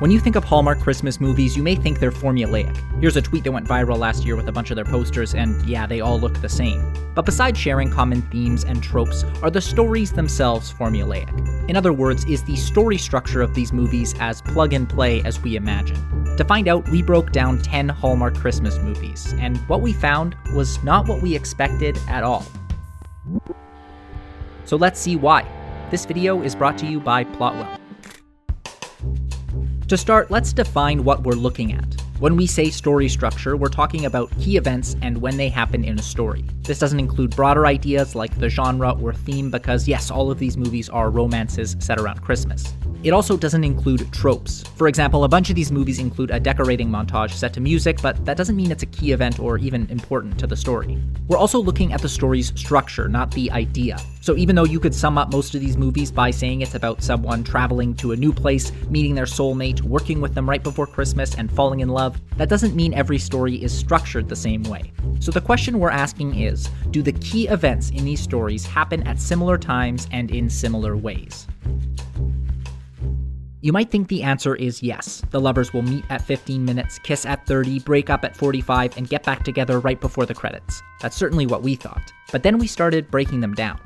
When you think of Hallmark Christmas movies, you may think they're formulaic. Here's a tweet that went viral last year with a bunch of their posters, and yeah, they all look the same. But besides sharing common themes and tropes, are the stories themselves formulaic? In other words, is the story structure of these movies as plug-and-play as we imagine? To find out, we broke down 10 Hallmark Christmas movies, and what we found was not what we expected at all. So let's see why. This video is brought to you by Plotwell. To start, let's define what we're looking at. When we say story structure, we're talking about key events and when they happen in a story. This doesn't include broader ideas like the genre or theme because yes, all of these movies are romances set around Christmas. It also doesn't include tropes. For example, a bunch of these movies include a decorating montage set to music, but that doesn't mean it's a key event or even important to the story. We're also looking at the story's structure, not the idea. So even though you could sum up most of these movies by saying it's about someone traveling to a new place, meeting their soulmate, working with them right before Christmas, and falling in love, that doesn't mean every story is structured the same way. So the question we're asking is, do the key events in these stories happen at similar times and in similar ways? You might think the answer is yes. The lovers will meet at 15 minutes, kiss at 30, break up at 45, and get back together right before the credits. That's certainly what we thought. But then we started breaking them down.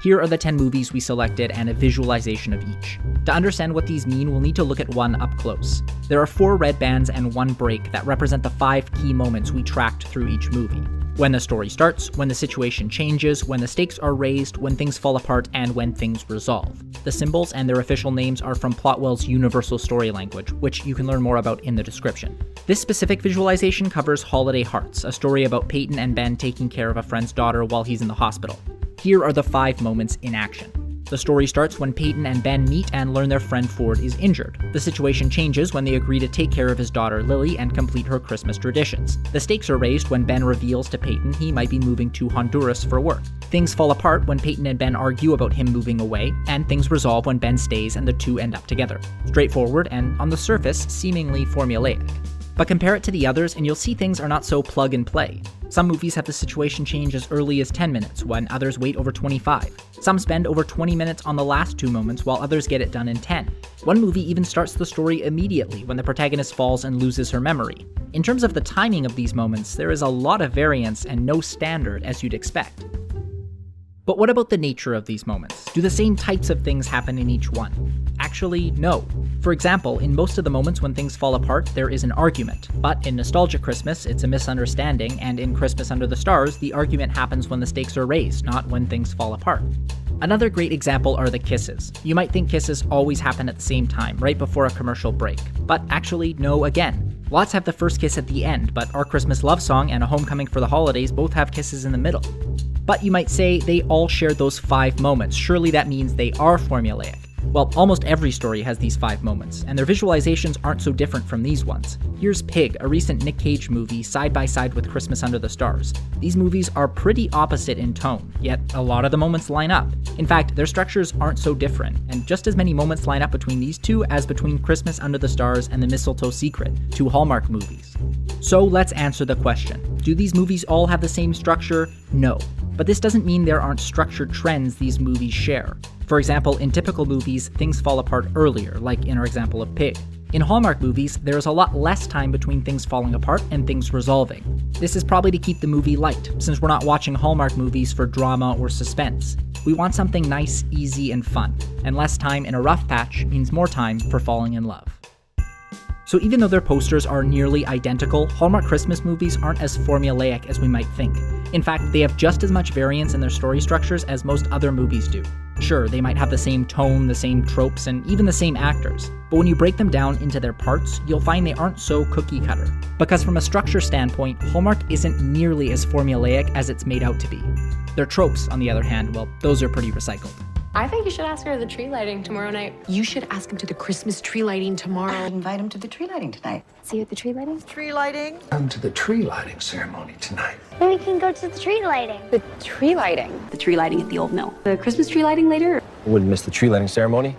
Here are the 10 movies we selected and a visualization of each. To understand what these mean, we'll need to look at one up close. There are 4 red bands and 1 break that represent the 5 key moments we tracked through each movie. When the story starts, when the situation changes, when the stakes are raised, when things fall apart, and when things resolve. The symbols and their official names are from Plotwell's Universal Story Language, which you can learn more about in the description. This specific visualization covers Holiday Hearts, a story about Peyton and Ben taking care of a friend's daughter while he's in the hospital. Here are the 5 moments in action. The story starts when Peyton and Ben meet and learn their friend Ford is injured. The situation changes when they agree to take care of his daughter Lily and complete her Christmas traditions. The stakes are raised when Ben reveals to Peyton he might be moving to Honduras for work. Things fall apart when Peyton and Ben argue about him moving away, and things resolve when Ben stays and the two end up together. Straightforward and, on the surface, seemingly formulaic. But compare it to the others and you'll see things are not so plug and play. Some movies have the situation change as early as 10 minutes, when others wait over 25. Some spend over 20 minutes on the last 2 moments, while others get it done in 10. One movie even starts the story immediately when the protagonist falls and loses her memory. In terms of the timing of these moments, there is a lot of variance and no standard as you'd expect. But what about the nature of these moments? Do the same types of things happen in each one? Actually, no. For example, in most of the moments when things fall apart, there is an argument. But in Nostalgic Christmas, it's a misunderstanding, and in Christmas Under the Stars, the argument happens when the stakes are raised, not when things fall apart. Another great example are the kisses. You might think kisses always happen at the same time, right before a commercial break. But actually, no again. Lots have the first kiss at the end, but Our Christmas Love Song and A Homecoming for the Holidays both have kisses in the middle. But you might say they all share those 5 moments. Surely that means they are formulaic. Well, almost every story has these 5 moments, and their visualizations aren't so different from these ones. Here's Pig, a recent Nick Cage movie, side by side with Christmas Under the Stars. These movies are pretty opposite in tone, yet a lot of the moments line up. In fact, their structures aren't so different, and just as many moments line up between these two as between Christmas Under the Stars and The Mistletoe Secret, 2 Hallmark movies. So let's answer the question. Do these movies all have the same structure? No. But this doesn't mean there aren't structured trends these movies share. For example, in typical movies, things fall apart earlier, like in our example of Pig. In Hallmark movies, there is a lot less time between things falling apart and things resolving. This is probably to keep the movie light, since we're not watching Hallmark movies for drama or suspense. We want something nice, easy, and fun, and less time in a rough patch means more time for falling in love. So even though their posters are nearly identical, Hallmark Christmas movies aren't as formulaic as we might think. In fact, they have just as much variance in their story structures as most other movies do. Sure, they might have the same tone, the same tropes, and even the same actors, but when you break them down into their parts, you'll find they aren't so cookie-cutter. Because from a structure standpoint, Hallmark isn't nearly as formulaic as it's made out to be. Their tropes, on the other hand, well, those are pretty recycled. I think you should ask her to the tree lighting tomorrow night. You should ask him to the Christmas tree lighting tomorrow. Invite him to the tree lighting tonight. See you at the tree lighting? Tree lighting? Come to the tree lighting ceremony tonight. Then we can go to the tree lighting. The tree lighting? The tree lighting at the old mill. The Christmas tree lighting later? Wouldn't miss the tree lighting ceremony.